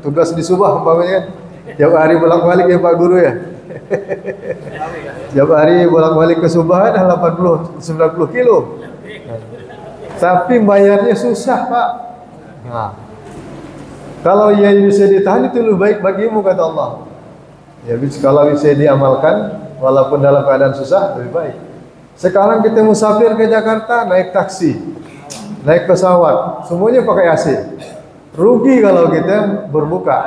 tugas di subah umpamanya kan. Tiap hari bolak-balik ya Pak Guru ya. Tiap hari bolak-balik ke subah dah 80 90 kilo. Tapi bayarnya susah, Pak. Nah, kalau yang bisa ditahan itu lebih baik bagimu kata Allah. Ya, kalau bisa diamalkan walaupun dalam keadaan susah lebih baik. Sekarang kita musafir ke Jakarta naik taksi, naik pesawat, semuanya pakai AC. Rugi kalau kita berbuka.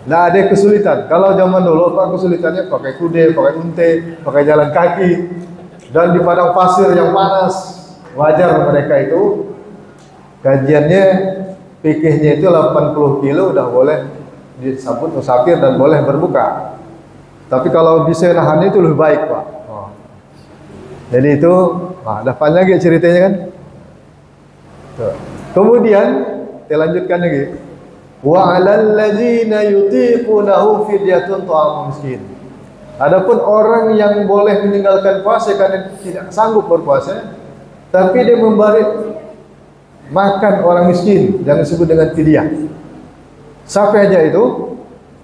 Nah ada kesulitan. Kalau zaman dulu Pak kesulitannya pakai kuda, pakai unte, pakai jalan kaki, dan di padang pasir yang panas. Wajar mereka itu kajiannya fikihnya itu 80 kilo udah boleh disambut musafir dan boleh berbuka. Tapi kalau bisa nahan itu lebih baik Pak. Jadi itu ada panjang lagi ceritanya kan. Kemudian kita lanjutkan lagi. Wa 'alal ladzina yutiqunahu fidyatun ta'amun miskin. Adapun orang yang boleh meninggalkan puasa karena tidak sanggup berpuasa, tapi dia memberi makan orang miskin, yang disebut dengan fidyah. Siapa aja itu?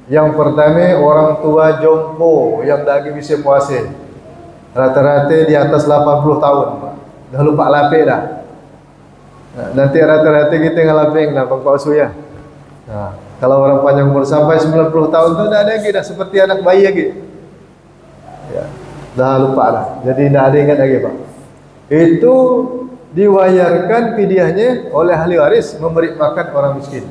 Yang pertama orang tua jompo yang lagi bisa puasa. Rata-rata di atas 80 tahun, Pak. Dah lupa lapik dah. Nanti rata-rata kita ngalaping nah palsu ya. Nah, kalau orang panjang umur sampai 90 tahun tu dah ada lagi dah seperti anak bayi lagi. Ya, dah lupa dah. Jadi tidak ada ingat lagi, Pak. Itu diwayarkan fidyahnya oleh ahli waris memberi makan orang miskin.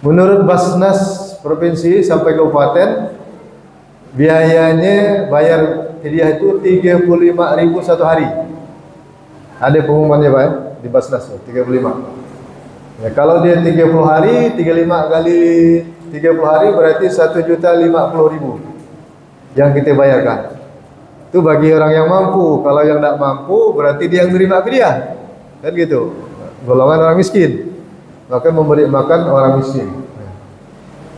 Menurut Basnas provinsi sampai kabupaten biayanya bayar fidyah itu 35.000 satu hari. Ada pengumumannya Pak di Basnas 35. Ya, kalau dia 30 hari, 35 kali 30 hari berarti 1.050.000 yang kita bayarkan. Itu bagi orang yang mampu. Kalau yang tidak mampu berarti dia yang menerima fidyah. Kan gitu. Golongan orang miskin. Maka memberi makan orang miskin.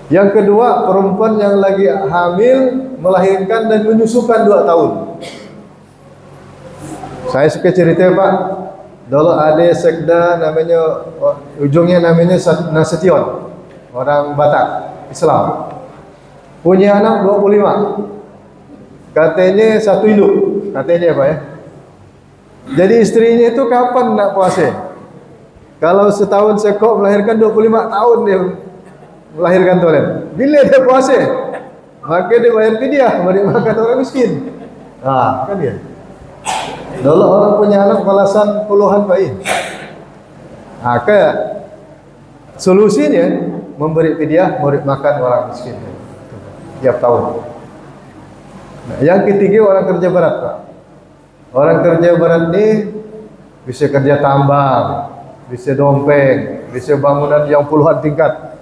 Yang kedua, perempuan yang lagi hamil, melahirkan dan menyusukan 2 tahun. Saya suka cerita Pak. Dulu ada sekda namanya ujungnya namanya Nasution. Orang Batak, Islam. Punya anak 25. Katanya 1 induk, katanya Pak ya. Jadi istrinya itu kapan nak puasa? Kalau setahun sekok melahirkan 25 tahun dia melahirkan tulen. Bila dia puasa? Maka dia bayar fidyah, beri makan orang miskin. Nah, kan dia. Dulu orang punya anak balasan puluhan Pak. Maka solusinya memberi fidyah, beri makan orang miskin tiap tahun. Nah, yang ketiga orang kerja berat Pak. Orang kerja berat ini bisa kerja tambang, bisa dompeng, bisa bangunan yang puluhan tingkat.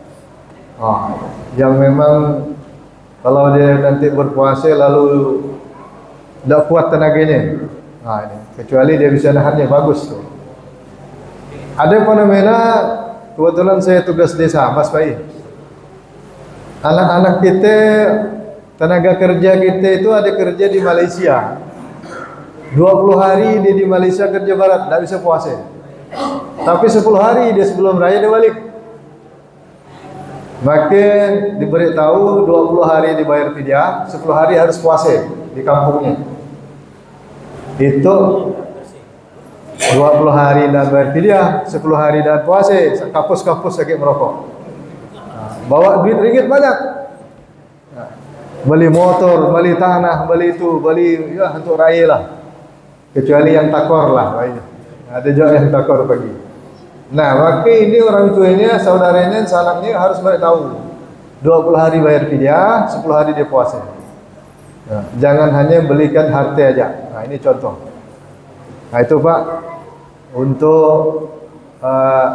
Yang memang kalau dia nanti berpuasa lalu tidak kuat tenaganya. Ini kecuali dia bisa nahannya bagus tuh. Ada fenomena kebetulan saya tugas desa Mas Pak. Anak-anak kita tenaga kerja kita itu ada kerja di Malaysia 20 hari dia di Malaysia kerja barat, tidak bisa puasa. Tapi 10 hari dia sebelum raya dia balik. Maka diberitahu 20 hari dibayar fidyah, 10 hari harus puasa di kampungnya. Itu 20 hari dan bayar fidyah, 10 hari dan puasa, kapus-kapus sakit merokok. Bawa duit ringgit banyak. Beli motor, beli tanah, beli itu, beli ya untuk raya lah. Kecuali yang takor lah, ada juga yang takor pagi. Nah, maka ini orang tuanya, saudaranya, sanaknya harus beritahu 20 hari bayar fidyah, 10 hari dia puasa. Nah, jangan hanya belikan harta aja. Nah, ini contoh. Nah, itu Pak untuk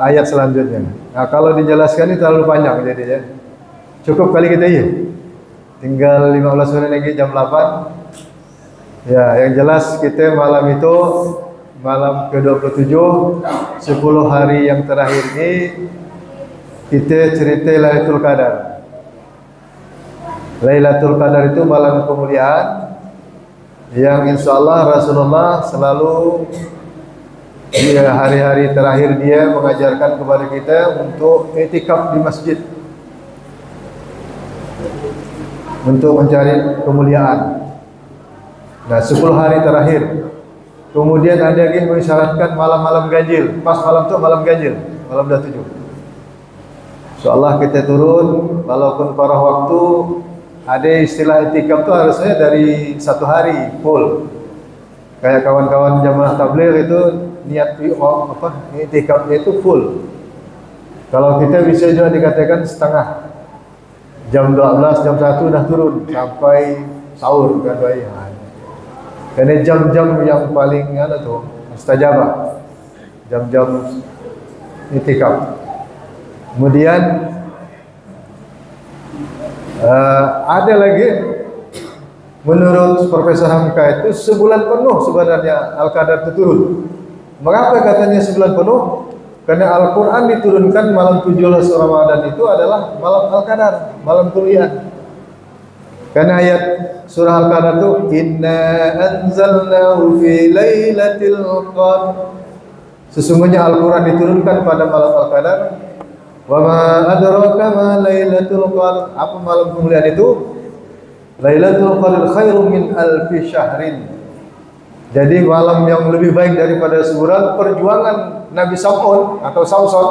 ayat selanjutnya. Nah, kalau dijelaskan ini terlalu panjang jadinya. Cukup kali kita ya. Tinggal 15 menit lagi jam 8. Ya, yang jelas kita malam itu malam ke-27 10 hari yang terakhir ini kita cerita Lailatul Qadar. Lailatul Qadar itu malam kemuliaan yang insyaallah Rasulullah selalu di hari-hari terakhir dia mengajarkan kepada kita untuk i'tikaf di masjid. untuk mencari kemuliaan. Nah, 10 hari terakhir. Kemudian ada lagi mengisyaratkan malam-malam ganjil. Pas malam tu malam ganjil, malam 27. InsyaAllah kita turun, walaupun para waktu ada istilah itikaf tu harusnya dari 1 hari full. Kayak kawan-kawan jamaah tabligh itu niat itikafnya itu full. Kalau kita bisa juga dikatakan setengah. Jam 12, jam 1 dah turun sampai sahur kan baik. Karena jam-jam yang paling mustajabah, jam-jam itikaf. Kemudian ada lagi menurut Profesor Hamka itu sebulan penuh sebenarnya Al-Qadar itu turun. Mengapa katanya sebulan penuh? Karena Al-Quran diturunkan malam 17 Ramadan itu adalah malam Al-Qadar, malam kemuliaan. Karena ayat surah Al-Qadar itu inna anzalnahu fi lailatul qadr. Sesungguhnya Al-Quran diturunkan pada malam Al-Qadar. Wa ma adraka ma lailatul qadr. Apa malam kemuliaan itu? Lailatul qadr khairum min alfi syahrin. Jadi malam yang lebih baik daripada sebulan. Perjuangan Nabi Sam'un atau Samson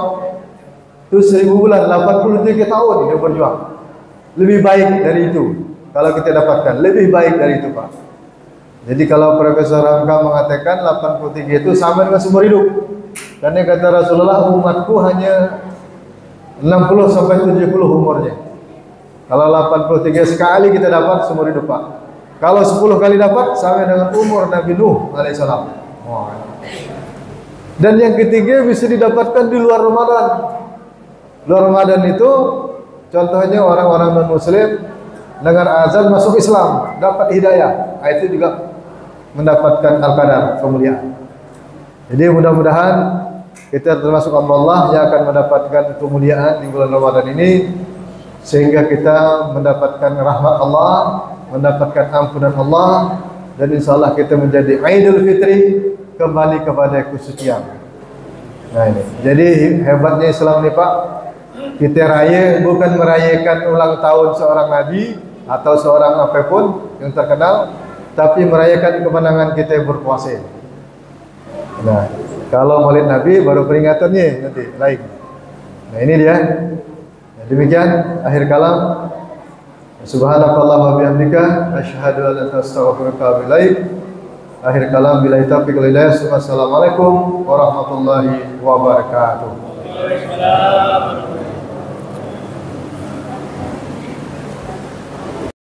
itu 1000 bulan, 83 tahun dia berjuang. Lebih baik dari itu. Kalau kita dapatkan lebih baik dari itu, Pak. Jadi kalau Profesor Hamka mengatakan 83 itu sama dengan seumur hidup. Karena kata Rasulullah, umatku hanya 60 sampai 70 umurnya. Kalau 83 sekali kita dapat seumur hidup, Pak. Kalau 10 kali dapat sama dengan umur Nabi Nuh alaihissalam. Dan yang ketiga bisa didapatkan di luar Ramadan. Luar Ramadan itu contohnya orang-orang non-muslim dengar azan masuk Islam, dapat hidayah. Itu juga mendapatkan Al-Qadar, kemuliaan. Jadi mudah-mudahan kita termasuk Allah yang akan mendapatkan kemuliaan di bulan Ramadan ini, sehingga kita mendapatkan rahmat Allah, mendapatkan ampunan Allah, dan insyaallah kita menjadi Idul Fitri, kembali kepada kesucian. Nah ini. Jadi hebatnya Islam ini, Pak. Kita raya bukan merayakan ulang tahun seorang nabi atau seorang apapun yang terkenal, tapi merayakan kemenangan kita yang berpuasa. Nah, kalau Maulid Nabi baru peringatannya nanti lain. Nah, ini dia. Nah, demikian akhir kalam. Subhanakallahumma wa bihamdika asyhadu an la ilaha illa anta astaghfiruka wa atubu ilaik. Akhir kalam billahi taufiq wal hidayah. Wassalamualaikum warahmatullahi wabarakatuh.